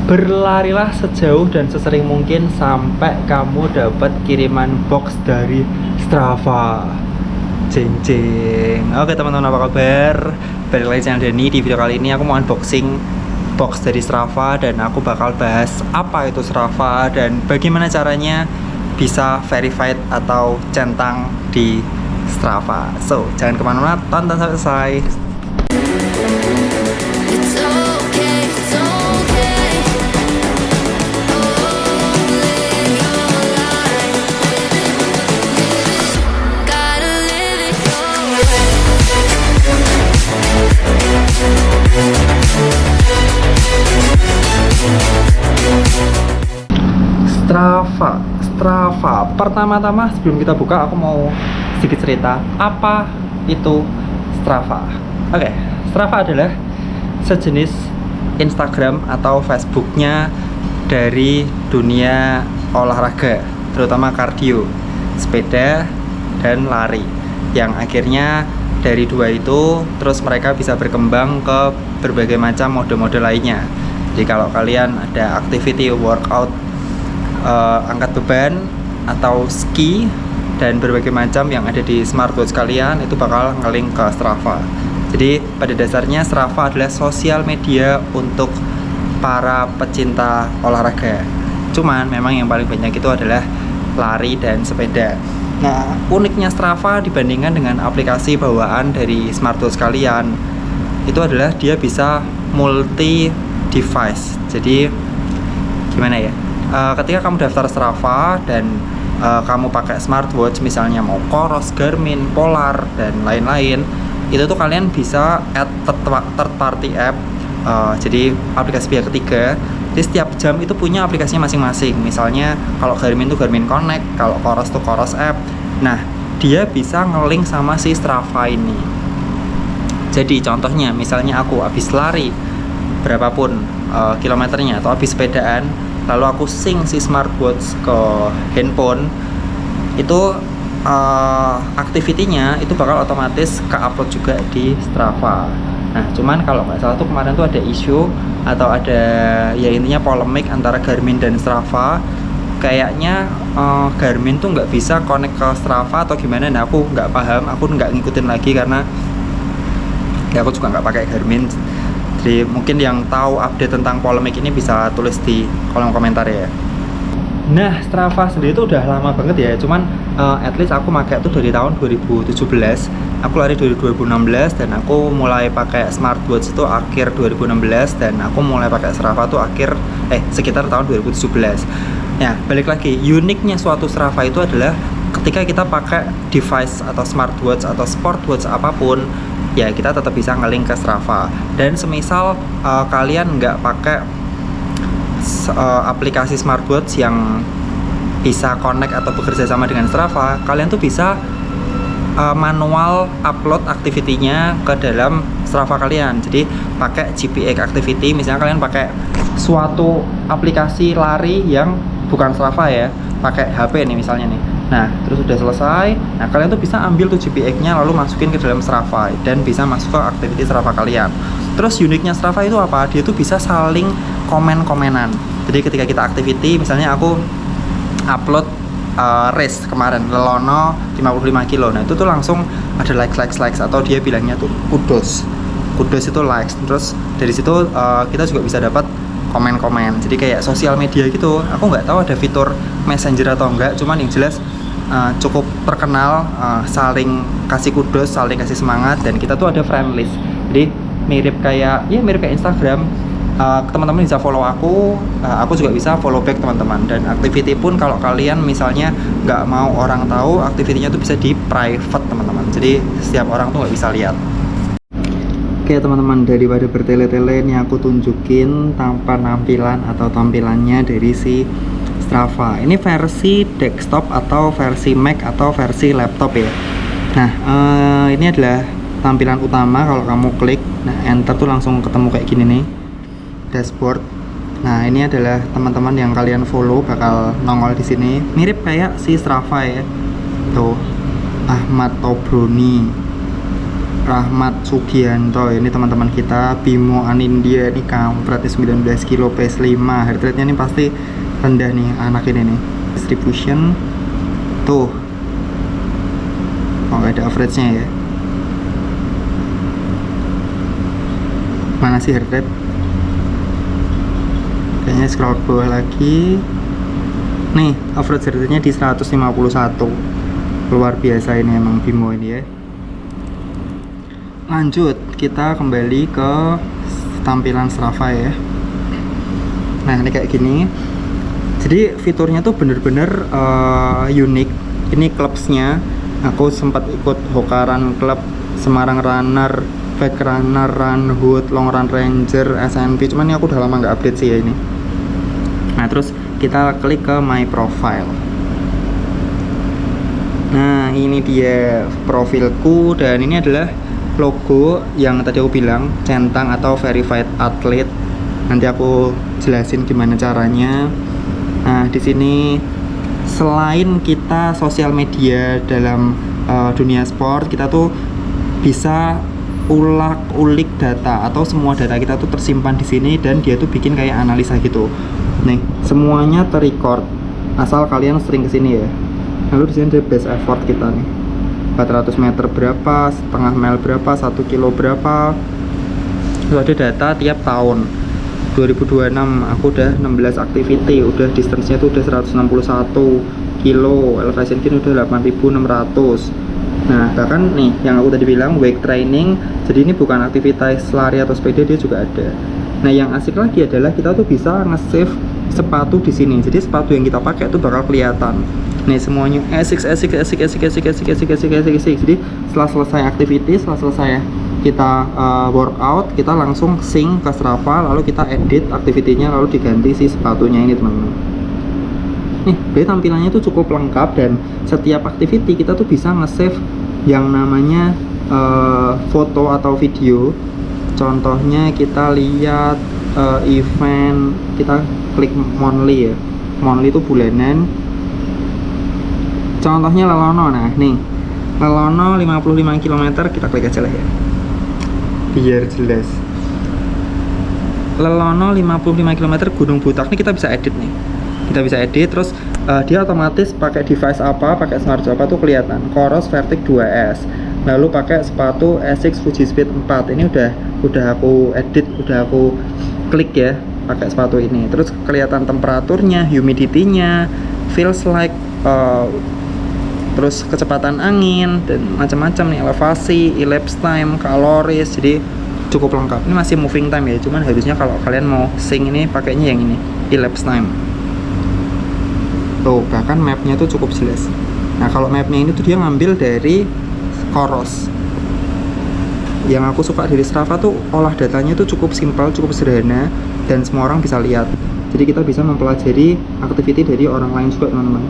Berlarilah sejauh dan sesering mungkin sampai kamu dapat kiriman box dari Strava. Jeng jeng. Oke teman-teman, apa kabar? Balik lagi channel Dani. Di video kali ini aku mau unboxing box dari Strava dan aku bakal bahas apa itu Strava dan bagaimana caranya bisa verified atau centang di Strava. So, jangan kemana-mana, tonton sampai selesai. It's okay, it's okay. Oh, live your life. Gotta live it your way. Strava. Pertama-tama sebelum kita buka, aku mau sedikit cerita apa itu Strava. Oke, Strava adalah sejenis Instagram atau Facebooknya dari dunia olahraga, terutama kardio, sepeda dan lari. Yang akhirnya dari dua itu terus mereka bisa berkembang ke berbagai macam mode-mode lainnya. Jadi kalau kalian ada activity workout, angkat beban atau ski dan berbagai macam yang ada di smartwatch kalian, itu bakal ngelink ke Strava. Jadi pada dasarnya Strava adalah sosial media untuk para pecinta olahraga. Cuman memang yang paling banyak itu adalah lari dan sepeda. Nah, uniknya Strava dibandingkan dengan aplikasi bawaan dari smartwatch kalian, itu adalah dia bisa multi device. Jadi gimana ya? Ketika kamu daftar Strava dan kamu pakai smartwatch, misalnya mau Coros, Garmin, Polar dan lain-lain, itu tuh kalian bisa add third party app. Jadi aplikasi pihak ketiga. Jadi setiap jam itu punya aplikasinya masing-masing. Misalnya kalau Garmin tuh Garmin Connect, kalau Coros tuh Coros app. Nah, dia bisa ngelink sama si Strava ini. Jadi contohnya, misalnya aku habis lari berapapun kilometernya atau habis sepedaan, lalu aku sync si smartwatch ke handphone, itu activity-nya itu bakal otomatis ke-upload juga di Strava. Nah, cuman kalau nggak salah tuh kemarin tuh ada isu atau ada ya intinya polemik antara Garmin dan Strava. Kayaknya Garmin tuh nggak bisa connect ke Strava atau gimana. Nah, aku nggak paham, aku nggak ngikutin lagi karena ya aku juga nggak pakai Garmin. Jadi mungkin yang tahu update tentang polemik ini bisa tulis di kolom komentar ya. Nah, Strava sendiri itu udah lama banget ya. Cuman at least aku pakai itu dari tahun 2017. Aku lari dari 2016 dan aku mulai pakai smartwatch itu akhir 2016 dan aku mulai pakai Strava tuh sekitar tahun 2017. Nah, balik lagi, uniknya suatu Strava itu adalah ketika kita pakai device atau smartwatch atau sportwatch apapun, ya kita tetap bisa ngelink ke Strava. Dan semisal kalian nggak pakai aplikasi smartwatch yang bisa connect atau bekerja sama dengan Strava, kalian tuh bisa manual upload activity-nya ke dalam Strava kalian. Jadi pakai GPX activity, misalnya kalian pakai suatu aplikasi lari yang bukan Strava ya, pakai HP nih misalnya nih. Nah, terus udah selesai, nah kalian tuh bisa ambil tuh GPX-nya lalu masukin ke dalam Strava dan bisa masuk ke activity Strava kalian. Terus uniknya Strava itu apa? Dia tuh bisa saling komen-komenan. Jadi ketika kita activity, misalnya aku upload race kemarin Lelono 55 kilo. Nah, itu tuh langsung ada likes atau dia bilangnya tuh kudos itu likes. Terus dari situ kita juga bisa dapat komen-komen. Jadi kayak sosial media gitu. Aku nggak tahu ada fitur messenger atau enggak, cuman yang jelas cukup terkenal, saling kasih kudos, saling kasih semangat, dan kita tuh ada friend list. Jadi mirip kayak Instagram. Teman-teman bisa follow aku juga bisa follow back teman-teman. Dan activity pun kalau kalian misalnya nggak mau orang tahu, activity-nya tuh bisa di private teman-teman. Jadi setiap orang tuh nggak bisa lihat. Oke teman-teman, daripada bertele-tele ini aku tunjukin tampilannya dari si Strava. Ini versi desktop atau versi Mac atau versi laptop ya. Nah, ini adalah tampilan utama. Kalau kamu klik, nah enter tuh langsung ketemu kayak gini nih, dashboard. Nah, ini adalah teman-teman yang kalian follow bakal nongol di sini. Mirip kayak si Strava ya. Tuh, Ahmad Tobroni. Rahmat Sugianto, ini teman-teman kita. Bimo Anindya, ini kampret 19 kilo PS5. Heart rate nya ini pasti rendah nih anak ini nih. Distribution tuh, oh ada average nya ya. Mana sih heart rate? Kayaknya scroll ke bawah lagi. Nih average heart rate nya di 151. Luar biasa ini emang Bimo ini ya. Lanjut, kita kembali ke tampilan Strava ya. Nah ini kayak gini. Jadi fiturnya tuh bener-bener unik. Ini clubsnya, aku sempat ikut Hokaran Club, Semarang Runner, Back Runner, Run Hood, Long Run Ranger, SNP. Cuman ini aku udah lama nggak update sih ya ini. Nah terus kita klik ke My Profile. Nah ini dia profilku, dan ini adalah logo yang tadi aku bilang, centang atau verified athlete. Nanti aku jelasin gimana caranya. Nah di sini selain kita sosial media dalam dunia sport, kita tuh bisa ulik data, atau semua data kita tuh tersimpan di sini, dan dia tuh bikin kayak analisa gitu. Nih semuanya terrecord asal kalian sering kesini ya. Lalu di sini ada best effort kita nih, 400 meter berapa, setengah mile berapa, 1 kilo berapa. Lalu ada data tiap tahun. 2026 aku udah 16 activity, udah distance-nya tuh udah 161 kilo, elevation gain udah 8600. Nah bahkan nih yang aku tadi bilang weight training, jadi ini bukan aktivitas lari atau sepeda, dia juga ada. Nah yang asik lagi adalah kita tuh bisa nge-save sepatu di sini. Jadi sepatu yang kita pakai tuh bakal kelihatan. Nih semuanya asik. Jadi setelah selesai aktivitas, setelah selesai kita workout, kita langsung sync ke Strava, lalu kita edit aktivitinya, lalu diganti si sepatunya ini teman-teman. Nih jadi tampilannya tuh cukup lengkap, dan setiap activity kita tuh bisa nge-save yang namanya foto atau video. Contohnya kita lihat event, kita klik monthly ya. Monthly itu bulanan. Contohnya Lelono. Nah nih Lelono 55 km, kita klik aja lah ya biar jelas. Lelono 55 km Gunung Butak, ini kita bisa edit nih. Kita bisa edit, terus dia otomatis pakai device apa, pakai smart apa tuh kelihatan. Coros Vertic 2S, lalu pakai sepatu Asics Fuji Speed 4. Ini udah aku edit, udah aku klik ya pakai sepatu ini. Terus kelihatan temperaturnya, humidity-nya, feels like, terus kecepatan angin dan macam-macam nih, elevasi, elapsed time, kaloris. Jadi cukup lengkap. Ini masih moving time ya, cuman harusnya kalau kalian mau sync ini pakainya yang ini, elapsed time. Tuh bahkan mapnya tuh cukup jelas. Nah kalau mapnya ini tuh dia ngambil dari Coros. Yang aku suka dari Strava tuh olah datanya tuh cukup simpel, cukup sederhana, dan semua orang bisa lihat. Jadi kita bisa mempelajari activity dari orang lain juga teman-teman.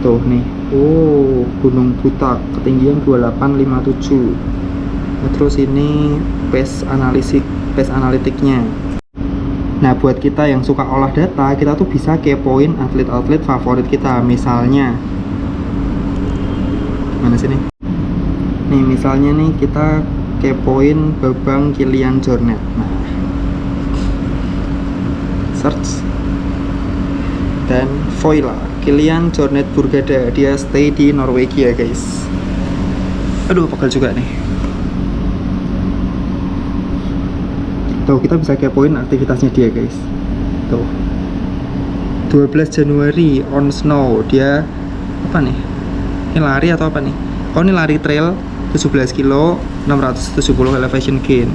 Tuh nih, Gunung Butak ketinggian 2857. Nah, terus ini pace analitiknya. Nah buat kita yang suka olah data, kita tuh bisa kepoin atlet-atlet favorit kita. Misalnya mana sih nih? Nih misalnya nih kita kepoin Babang Kilian Jornet. Nah search, dan Voila Kilian Jornet Burgada, dia stay di Norwegia guys. Aduh pegel juga nih. Tuh kita bisa kepoin aktivitasnya dia guys. Tuh 12 Januari on snow, dia apa nih? Ini lari atau apa nih? Oh ini lari trail 17 kilo 670 elevation gain.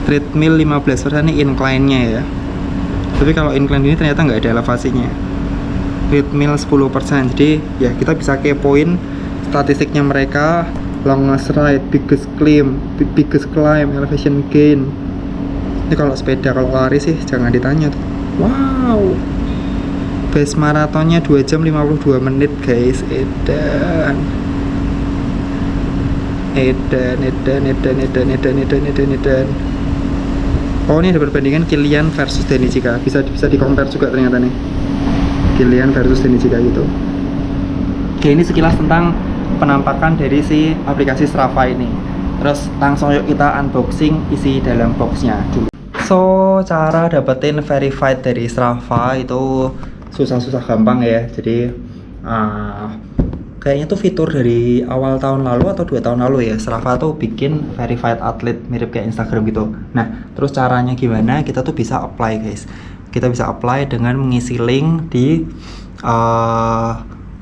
Treadmill 15%, ini incline-nya ya. Tapi kalau incline ini ternyata nggak ada elevasinya. Treadmill 10%. Jadi ya kita bisa kepoin statistiknya mereka. Longest ride, biggest climb, elevation gain. Ini kalau sepeda, kalau lari sih jangan ditanya tuh. Wow, best maratonnya 2 jam 52 menit guys. Edan. Oh ini ada perbandingan Kilian versus Denny Cika. Bisa di compare juga ternyata nih, Kilian versus Denny Cika gitu. Oke, ini sekilas tentang penampakan dari si aplikasi Strava ini. Terus langsung yuk kita unboxing isi dalam boxnya dulu. So, cara dapetin verified dari Strava itu susah-susah gampang ya. Jadi kayaknya tuh fitur dari awal tahun lalu atau 2 tahun lalu ya, Strava tuh bikin verified athlete mirip kayak Instagram gitu. Nah, terus caranya gimana? Kita tuh bisa apply guys. Kita bisa apply dengan mengisi link di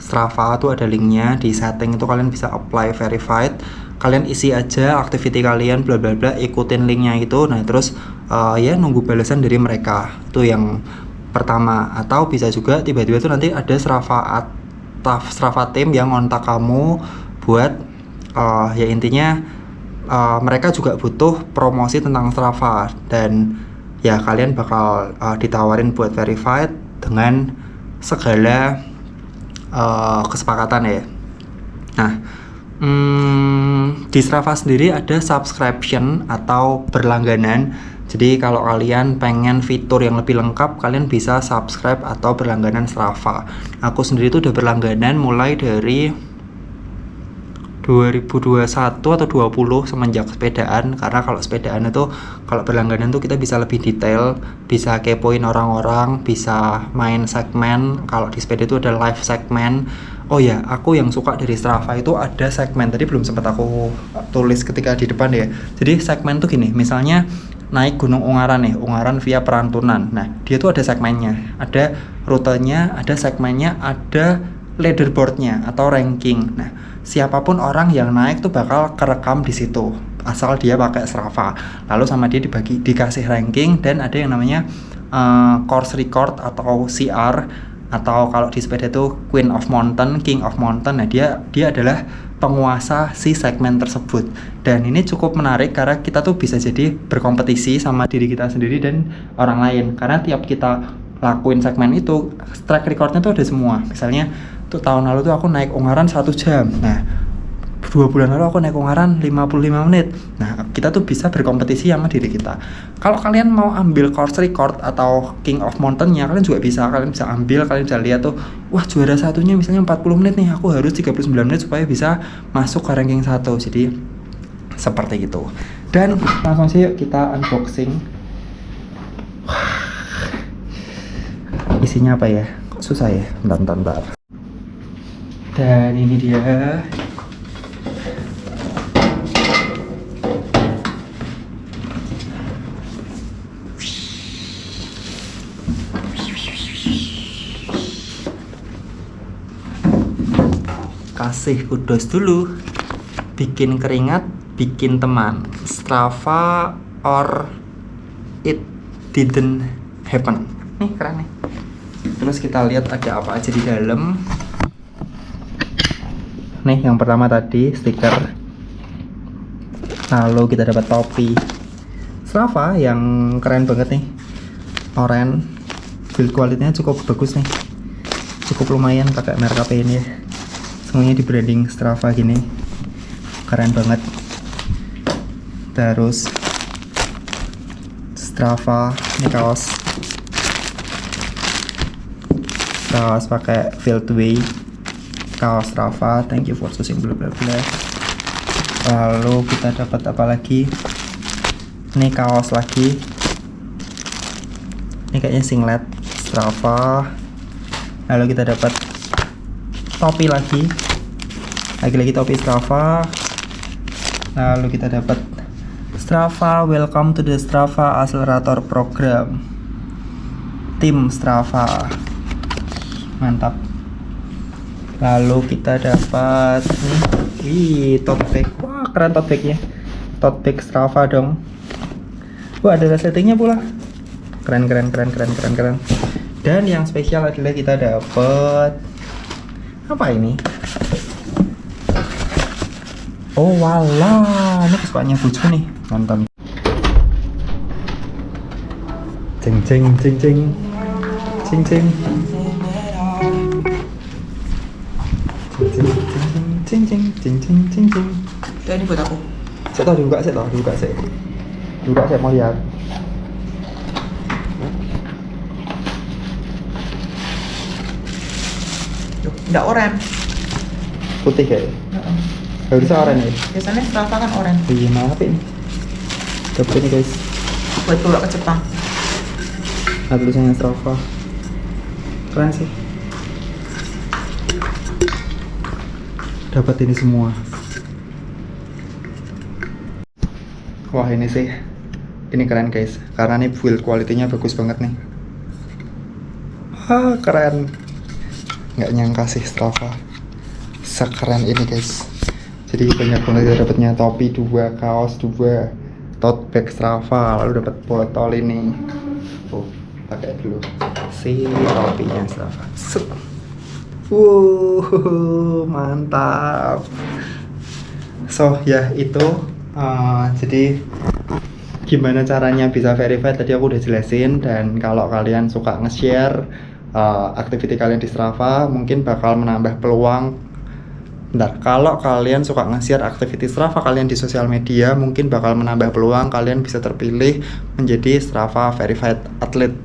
Strava tuh ada linknya di setting itu, kalian bisa apply verified. Kalian isi aja activity kalian bla bla bla, ikutin linknya itu. Nah terus ya nunggu balasan dari mereka, itu yang pertama. Atau bisa juga tiba-tiba tuh nanti ada Strava team yang ngontak kamu buat ya intinya mereka juga butuh promosi tentang Strava, dan ya kalian bakal ditawarin buat verified dengan segala kesepakatan ya. Nah, di Strava sendiri ada subscription atau berlangganan. Jadi kalau kalian pengen fitur yang lebih lengkap, kalian bisa subscribe atau berlangganan Strava. Aku sendiri tuh udah berlangganan mulai dari 2021 atau 20 semenjak sepedaan. Karena kalau sepedaan itu, kalau berlangganan tuh kita bisa lebih detail, bisa kepoin orang-orang, bisa main segmen. Kalau di sepeda itu ada live segmen. Oh ya, aku yang suka dari Strava itu ada segmen, tadi belum sempat aku tulis ketika di depan ya. Jadi segmen tuh gini, misalnya naik Gunung Ungaran nih, Ungaran via Perantunan. Nah, dia tuh ada segmennya, ada rutenya, ada segmennya, ada leaderboardnya atau ranking. Nah, siapapun orang yang naik tuh bakal kerekam di situ, asal dia pakai Strava. Lalu sama dia dikasih ranking, dan ada yang namanya course record atau CR, atau kalau di sepeda itu Queen of Mountain, King of Mountain. Nah dia adalah penguasa si segmen tersebut, dan ini cukup menarik karena kita tuh bisa jadi berkompetisi sama diri kita sendiri dan orang lain, karena tiap kita lakuin segmen itu track recordnya tuh ada semua. Misalnya tuh tahun lalu tuh aku naik Ungaran 1 jam, nah 2 bulan lalu aku naik Ungaran 55 menit. Nah, kita tuh bisa berkompetisi sama diri kita. Kalau kalian mau ambil course record atau King of Mountain-nya, kalian juga bisa. Kalian bisa ambil, kalian bisa lihat tuh, wah juara satunya misalnya 40 menit nih, aku harus 39 menit supaya bisa masuk ke ranking 1. Jadi, seperti itu. Dan langsung sih yuk kita unboxing. Isinya apa ya? Kok susah ya? Bentar. Dan ini dia. Kasih kudos dulu, bikin keringat, bikin teman. Strava or it didn't happen. Nih keren nih. Terus kita lihat ada apa aja di dalam. Nih yang pertama tadi stiker. Lalu kita dapat topi Strava yang keren banget nih, oranye. Build quality-nya cukup bagus nih, cukup lumayan pakai merek apa ini ya. Semuanya di branding Strava gini, keren banget. Terus Strava, ini kaos pakai Fieldway, kaos Strava, thank you for choosing bla bla bla. Lalu kita dapat apa lagi? Ini kaos lagi, ini kayaknya singlet Strava. Lalu kita dapat topi lagi topi Strava. Lalu kita dapat Strava, welcome to the Strava Accelerator Program, tim Strava, mantap. Lalu kita dapat nih, tote bag. Wah keren tote bagnya, tote bag Strava dong. Wah ada settingnya pula, keren. Dan yang spesial adalah kita dapat apa ini? Oh walah, ini kesukaannya Bucu nih, nonton. Cing. Ya ini buat aku. Saya dibuka mau lihat. Enggak oranye. Putih kayak. Harusnya oranye ya? Biasanya Strava kan oranye. Iya, malah apa ini? Dapat ini guys. Buat bawa ke Jepang. Nah, tulisannya Strava. Keren sih. Dapat ini semua. Wah, ini sih. Ini keren guys. Karena nih build quality-nya bagus banget nih. Wah, keren. Nggak nyangka sih Strava sekeren ini guys. Jadi banyak banget ya dapatnya, topi 2, kaos 2, tote bag Strava, lalu dapat botol ini. Oh, pakai dulu si topinya Strava. Set. Mantap. So ya itu jadi gimana caranya bisa verified tadi aku udah jelasin. Dan kalau kalian suka nge-share activity kalian di Strava, mungkin bakal menambah peluang. Kalau kalian suka nge-share activity Strava kalian di sosial media, mungkin bakal menambah peluang kalian bisa terpilih menjadi Strava Verified Athlete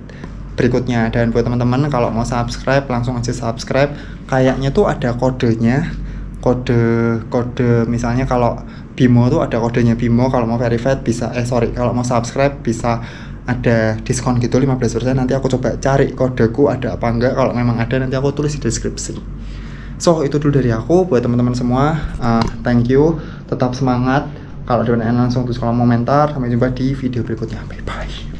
berikutnya. Dan buat teman-teman kalau mau subscribe, langsung aja subscribe. Kayaknya tuh ada kodenya, kode misalnya kalau Bimo tuh ada kodenya Bimo, kalau mau verified bisa kalau mau subscribe bisa ada diskon gitu 15%. Nanti aku coba cari kodeku ada apa enggak. Kalau memang ada nanti aku tulis di deskripsi. So itu dulu dari aku buat teman-teman semua. Thank you, tetap semangat. Kalau ada yang langsung tulis kolom komentar. Sampai jumpa di video berikutnya. Bye bye.